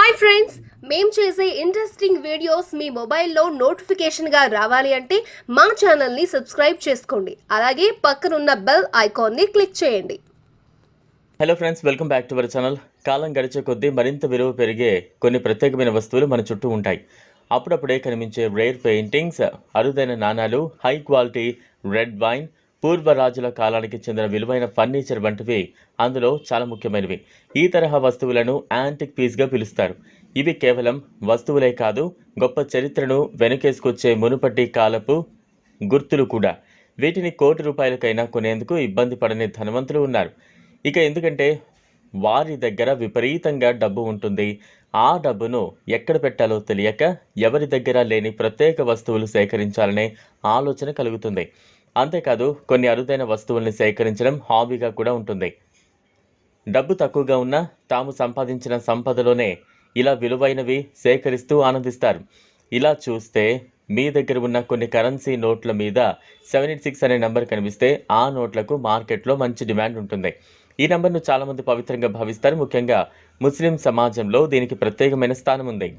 Hi friends, మేము చేసే interesting videos మీ మొబైల్లో నోటిఫికేషన్గా రావాలి అంటే మా ఛానల్ని సబ్స్క్రైబ్ చేసుకోండి. అలాగే పక్కనున్న బెల్ ఐకాన్ని క్లిక్ చేయండి. Hello friends, welcome back to our channel. కాలం గడిచే కొద్దీ మరింత విలువ పెరిగే కొన్ని ప్రత్యేకమైన వస్తువులు మన చుట్టూ ఉంటాయి. అప్పుడప్పుడే కనిపించే రేర్ పెయింటింగ్స్, అరుదైన నాణాలు, హై క్వాలిటీ రెడ్ వైన్, పూర్వ రాజుల కాలానికి చెందిన విలువైన ఫర్నిచర్ వంటివి అందులో చాలా ముఖ్యమైనవి. ఈ తరహా వస్తువులను యాంటిక్ పీస్గా పిలుస్తారు. ఇవి కేవలం వస్తువులే కాదు, గొప్ప చరిత్రను వెనుకేసుకొచ్చే మునుపటి కాలపు గుర్తులు కూడా. వీటిని ₹1,00,00,000కైనా కొనేందుకు ఇబ్బంది పడని ధనవంతులు ఉన్నారు. ఇక ఎందుకంటే వారి దగ్గర విపరీతంగా డబ్బు ఉంటుంది. ఆ డబ్బును ఎక్కడ పెట్టాలో తెలియక ఎవరి దగ్గర లేని ప్రత్యేక వస్తువులు సేకరించాలనే ఆలోచన కలుగుతుంది. అంతేకాదు, కొన్ని అరుదైన వస్తువుల్ని సేకరించడం హాబీగా కూడా ఉంటుంది. డబ్బు తక్కువగా ఉన్నా తాము సంపాదించిన సంపదలోనే ఇలా విలువైనవి సేకరిస్తూ ఆనందిస్తారు. ఇలా చూస్తే మీ దగ్గర ఉన్న కొన్ని కరెన్సీ నోట్ల మీద 786 అనే నెంబర్ కనిపిస్తే ఆ నోట్లకు మార్కెట్లో మంచి డిమాండ్ ఉంటుంది. ఈ నెంబర్ను చాలామంది పవిత్రంగా భావిస్తారు. ముఖ్యంగా ముస్లిం సమాజంలో దీనికి ప్రత్యేకమైన స్థానం ఉంది.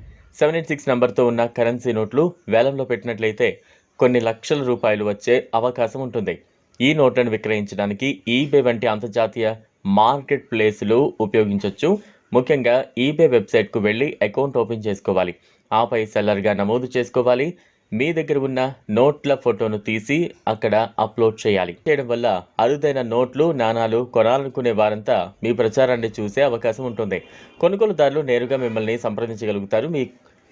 786 నెంబర్తో ఉన్న కరెన్సీ నోట్లు వేలంలో పెట్టినట్లయితే కొన్ని లక్షల రూపాయలు వచ్చే అవకాశం ఉంటుంది. ఈ నోట్లను విక్రయించడానికి ఈబే వంటి అంతర్జాతీయ మార్కెట్ ప్లేసులు ఉపయోగించవచ్చు. ముఖ్యంగా ఈబే వెబ్సైట్కు వెళ్ళి అకౌంట్ ఓపెన్ చేసుకోవాలి. ఆపై సెల్లర్గా నమోదు చేసుకోవాలి. మీ దగ్గర ఉన్న నోట్ల ఫోటోను తీసి అక్కడ అప్లోడ్ చేయాలి. చేయడం వల్ల అరుదైన నోట్లు, నాణాలు కొనాలనుకునే వారంతా మీ ప్రచారాన్ని చూసే అవకాశం ఉంటుంది. కొనుగోలుదారులు నేరుగా మిమ్మల్ని సంప్రదించగలుగుతారు.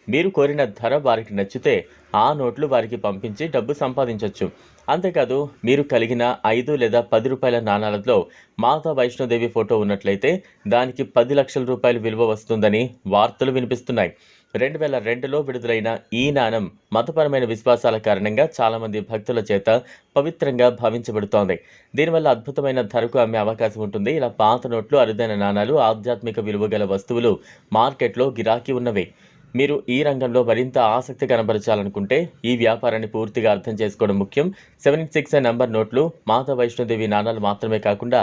మీరు కోరిన ధర వారికి నచ్చితే ఆ నోట్లు వారికి పంపించి డబ్బు సంపాదించవచ్చు. అంతేకాదు, మీరు కలిగిన 5 లేదా 10 రూపాయల నాణాలలో మాతా వైష్ణోదేవి ఫోటో ఉన్నట్లయితే దానికి 10 లక్షల రూపాయలు విలువ వస్తుందని వార్తలు వినిపిస్తున్నాయి. 2002లో విడుదలైన ఈ నాణం మతపరమైన విశ్వాసాల కారణంగా చాలామంది భక్తుల చేత పవిత్రంగా భావించబడుతోంది. దీనివల్ల అద్భుతమైన ధరకు అమ్మే అవకాశం ఉంటుంది. ఇలా పాత నోట్లు, అరుదైన నాణాలు, ఆధ్యాత్మిక విలువ గల వస్తువులు మార్కెట్లో గిరాకీ ఉన్నవి. మీరు ఈ రంగంలో మరింత ఆసక్తి కనబరచాలనుకుంటే ఈ వ్యాపారాన్ని పూర్తిగా అర్థం చేసుకోవడం ముఖ్యం. 786 నెంబర్ నోట్లు, మాతా వైష్ణోదేవి నాణాలు మాత్రమే కాకుండా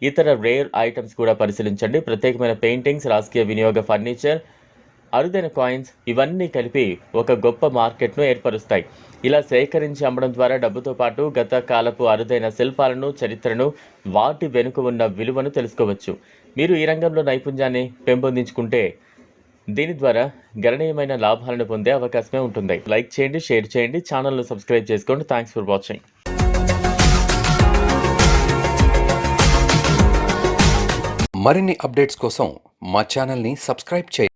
ఇతర రేర్ ఐటమ్స్ కూడా పరిశీలించండి. ప్రత్యేకమైన పెయింటింగ్స్, రాజకీయ వినియోగ ఫర్నిచర్, అరుదైన కాయిన్స్ ఇవన్నీ కలిపి ఒక గొప్ప మార్కెట్ను ఏర్పరుస్తాయి. ఇలా సేకరించి అమ్మడం ద్వారా డబ్బుతో పాటు గత కాలపు అరుదైన శిల్పాలను, చరిత్రను, వాటి వెనుక ఉన్న విలువను తెలుసుకోవచ్చు. మీరు ఈ రంగంలో నైపుణ్యాన్ని పెంపొందించుకుంటే దీని ద్వారా గణనీయమైన లాభాలను పొందే అవకాశమే ఉంటుంది. లైక్ చేయండి, షేర్ చేయండి, ఛానల్ను సబ్స్క్రైబ్ చేసుకోండి. Thanks for watching. మరిన్ని అప్డేట్స్ కోసం మా ఛానల్ని సబ్స్క్రైబ్ చేయండి.